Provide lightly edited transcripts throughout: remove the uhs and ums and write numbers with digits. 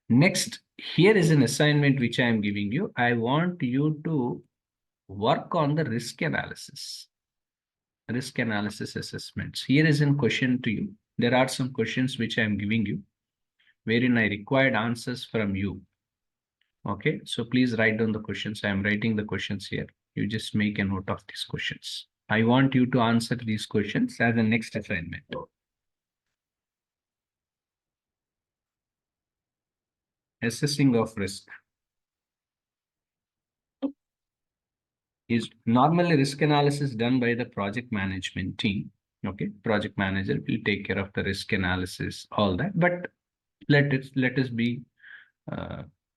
Next, here is an assignment which I am giving you. I want you to work on the risk analysis assessments. Here is a question to you. There are some questions which I am giving you, wherein I required answers from you. Okay, so please write down the questions. I am writing the questions here. You just make a note of these questions. I want you to answer these questions as the next assignment. Assessing of risk is normally risk analysis done by the project management team. Okay, project manager will take care of the risk analysis, all that, but let us be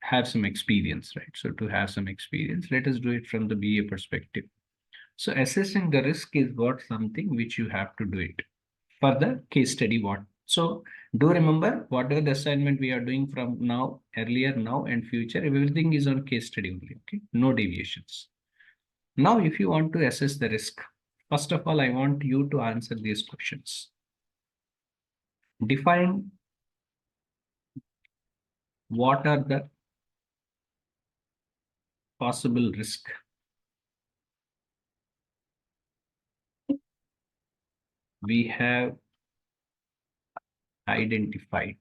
have some experience, right? So to have some experience, let us do it from the BA perspective. So assessing the risk is what something which you have to do it for the case study. What? So do remember whatever the assignment we are doing from now, earlier, now and future, everything is on case study only. Okay, no deviations. Now, if you want to assess the risk, first of all, I want you to answer these questions. Define what are the possible risk. We have identified.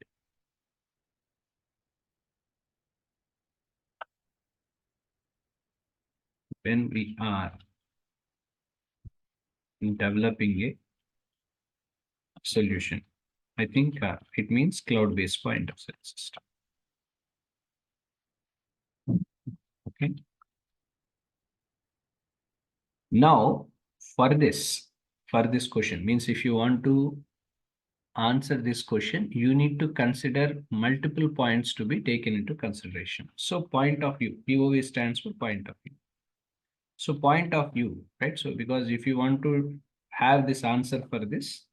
When we are developing a solution. I think it means cloud-based point of sale system. Okay. Now, for this question, means if you want to answer this question, you need to consider multiple points to be taken into consideration. So point of view, POV stands for point of view. So point of view, right? So because if you want to have this answer for this,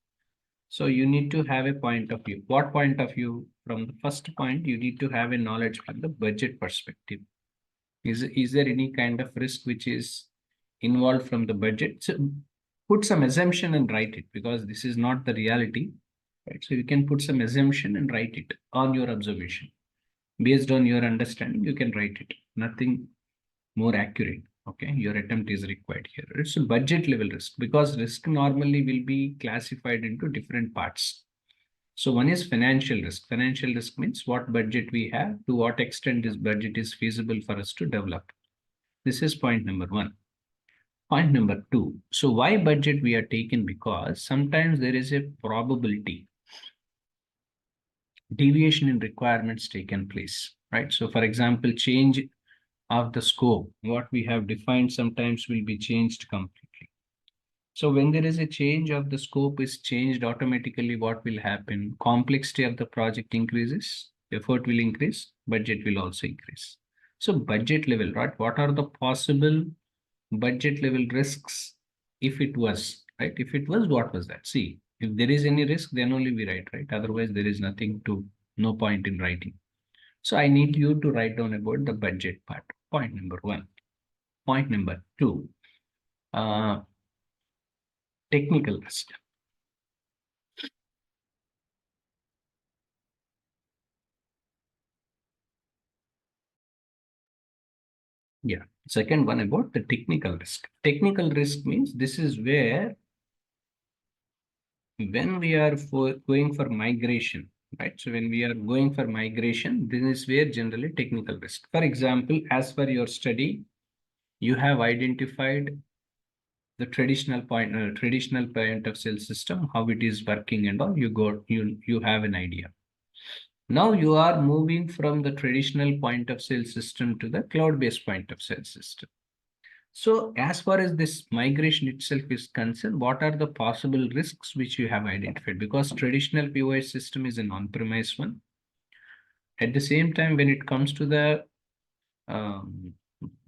so you need to have a point of view. What point of view? From the first point, you need to have a knowledge from the budget perspective. Is there any kind of risk which is involved from the budget? So put some assumption and write it, because this is not the reality, right? So you can put some assumption and write it on your observation. Based on your understanding, you can write it. Nothing more accurate. Okay, your attempt is required here. It's a budget level risk, because risk normally will be classified into different parts. So one is financial risk. Financial risk means what budget we have, to what extent this budget is feasible for us to develop. This is point number one. Point number two. So why budget we are taken? Because sometimes there is a probability deviation in requirements taken place, right? So for example, change of the scope, what we have defined sometimes will be changed completely. So when there is a change of the scope is changed, automatically what will happen? Complexity of the project increases, effort will increase, budget will also increase. So budget level, right? What are the possible budget level risks if it was, right? If it was, what was that? See, if there is any risk, then only we write, right? Otherwise, there is nothing to, no point in writing. So I need you to write down about the budget part. Point number one. Point number two, technical risk. Yeah. Second one about the technical risk. Technical risk means this is where when we are going for migration, right? So when we are going for migration, this is where generally technical risk. For example, as per your study, you have identified the traditional point of sale system, how it is working and all. You have an idea. Now you are moving from the traditional point of sale system to the cloud-based point of sale system. So as far as this migration itself is concerned, what are the possible risks which you have identified? Because traditional POS system is an on-premise one. At the same time, when it comes to the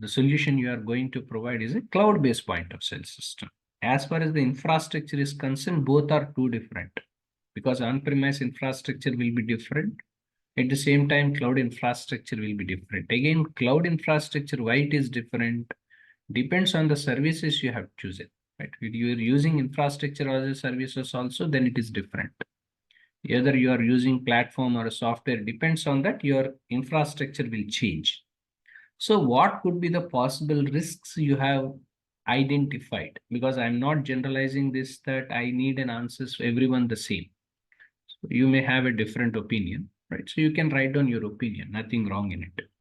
solution you are going to provide is a cloud-based point of sale system. As far as the infrastructure is concerned, both are two different, because on-premise infrastructure will be different. At the same time, cloud infrastructure will be different. Again, cloud infrastructure, why it is different? Depends on the services you have chosen, right? If you are using infrastructure as a services also, then it is different. Either you are using platform or a software, depends on that, your infrastructure will change. So what could be the possible risks you have identified? Because I'm not generalizing this that I need an answers for everyone the same. So you may have a different opinion, right? So you can write down your opinion, nothing wrong in it.